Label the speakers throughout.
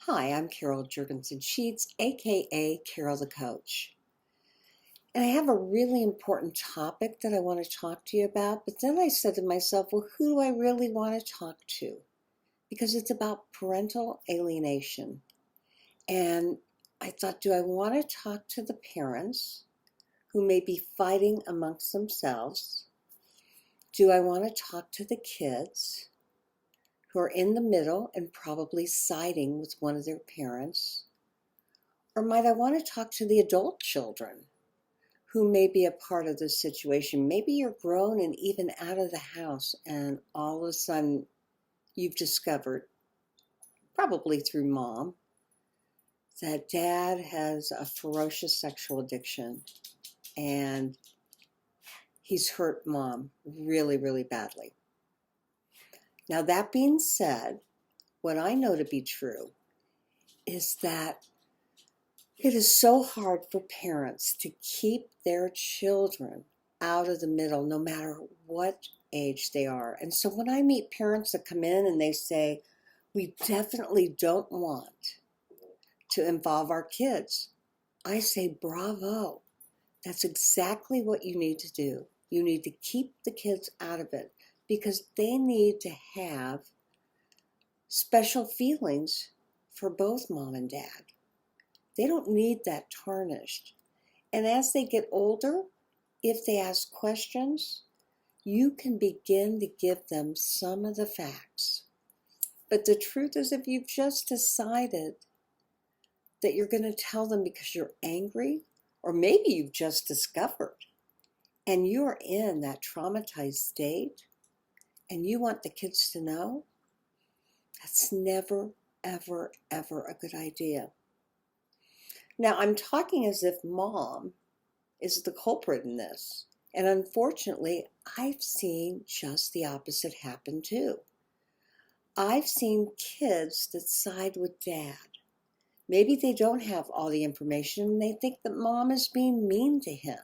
Speaker 1: Hi, I'm Carol Jurgensen-Sheets, aka Carol the Coach. And I have a really important topic that I want to talk to you about, but then I said to myself, well, who do I really want to talk to? Because it's about parental alienation. And I thought, do I want to talk to the parents who may be fighting amongst themselves? Do I want to talk to the kids who are in the middle and probably siding with one of their parents? Or might I want to talk to the adult children who may be a part of this situation? Maybe you're grown and even out of the house, and all of a sudden you've discovered, probably through mom, that dad has a ferocious sexual addiction and he's hurt mom really, really badly. Now, that being said, what I know to be true is that it is so hard for parents to keep their children out of the middle, no matter what age they are. And so when I meet parents that come in and they say, we definitely don't want to involve our kids, I say, bravo. That's exactly what you need to do. You need to keep the kids out of it because they need to have special feelings for both mom and dad. They don't need that tarnished. And as they get older, if they ask questions, you can begin to give them some of the facts. But the truth is, if you've just decided that you're going to tell them because you're angry, or maybe you've just discovered and you're in that traumatized state and you want the kids to know, that's never, ever, ever a good idea. Now, I'm talking as if mom is the culprit in this. And unfortunately, I've seen just the opposite happen too. I've seen kids that side with dad. Maybe they don't have all the information and they think that mom is being mean to him.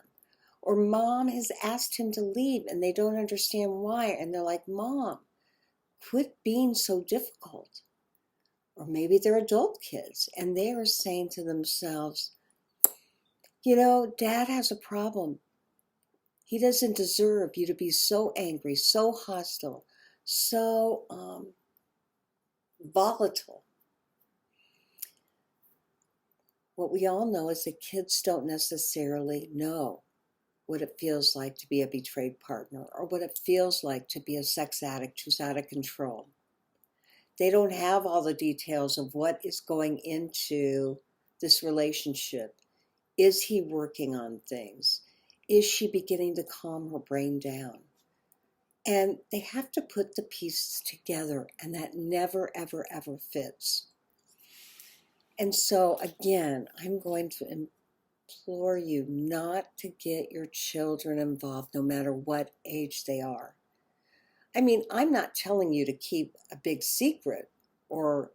Speaker 1: Or mom has asked him to leave and they don't understand why. And they're like, Mom, quit being so difficult. Or maybe they're adult kids and they are saying to themselves, you know, dad has a problem. He doesn't deserve you to be so angry, so hostile, so volatile. What we all know is that kids don't necessarily know what it feels like to be a betrayed partner or what it feels like to be a sex addict who's out of control. They don't have all the details of what is going into this relationship. Is he working on things? Is she beginning to calm her brain down? And they have to put the pieces together, and that never, ever, ever fits. And so, again, I'm going to implore you not to get your children involved, no matter what age they are. I mean, I'm not telling you to keep a big secret or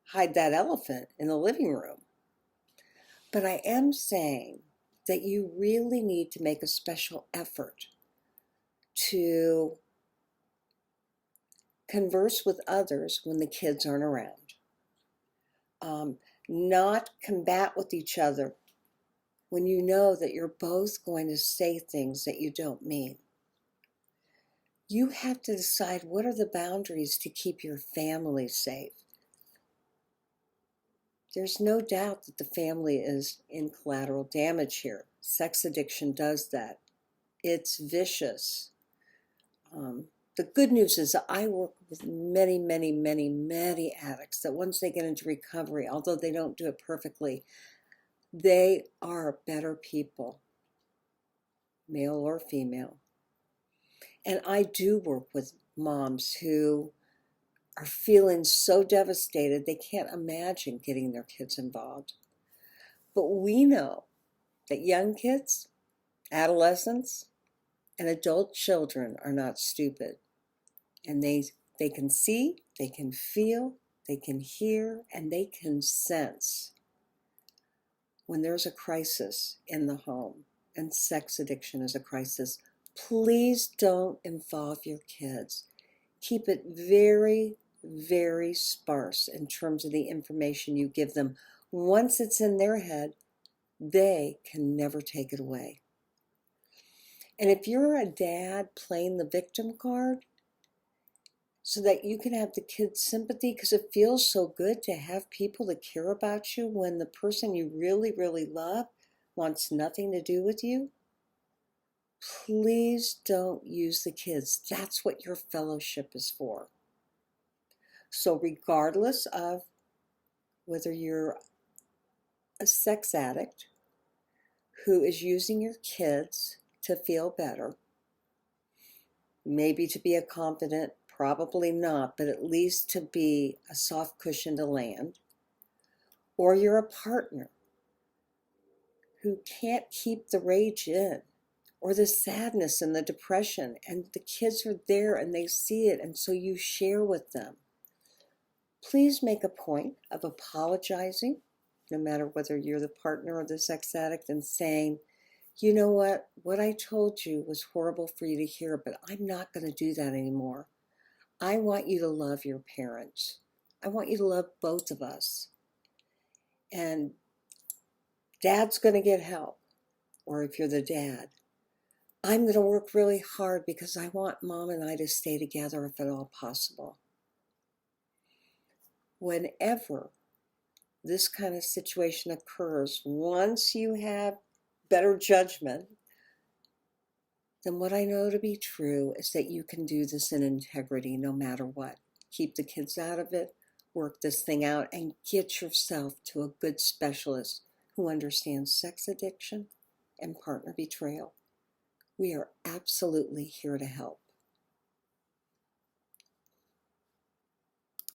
Speaker 1: hide that elephant in the living room. But I am saying that you really need to make a special effort to converse with others when the kids aren't around. Not combat with each other when you know that you're both going to say things that you don't mean. You have to decide what are the boundaries to keep your family safe. There's no doubt that the family is in collateral damage here. Sex addiction does that. It's vicious. The good news is that I work with many, many, many, many addicts that once they get into recovery, although they don't do it perfectly, they are better people, male or female. And I do work with moms who are feeling so devastated they can't imagine getting their kids involved. But we know that young kids, adolescents, and adult children are not stupid. And they can see, they can feel, they can hear, and they can sense when there's a crisis in the home, and sex addiction is a crisis. Please don't involve your kids. Keep it very very sparse in terms of the information you give them. Once it's in their head, they can never take it away. And if you're a dad playing the victim card, so that you can have the kids' sympathy, because it feels so good to have people that care about you when the person you really, really love wants nothing to do with you, please don't use the kids. That's what your fellowship is for. So regardless of whether you're a sex addict who is using your kids to feel better, maybe to be a confidant, probably not, but at least to be a soft cushion to land, or you're a partner who can't keep the rage in, or the sadness and the depression, and the kids are there and they see it, and so you share with them. Please make a point of apologizing, no matter whether you're the partner or the sex addict, and saying, you know what I told you was horrible for you to hear, but I'm not going to do that anymore. I want you to love your parents. I want you to love both of us. And dad's going to get help, or if you're the dad, I'm going to work really hard because I want mom and I to stay together if at all possible. Whenever this kind of situation occurs, once you have better judgment, then what I know to be true is that you can do this in integrity no matter what. Keep the kids out of it, work this thing out, and get yourself to a good specialist who understands sex addiction and partner betrayal. We are absolutely here to help.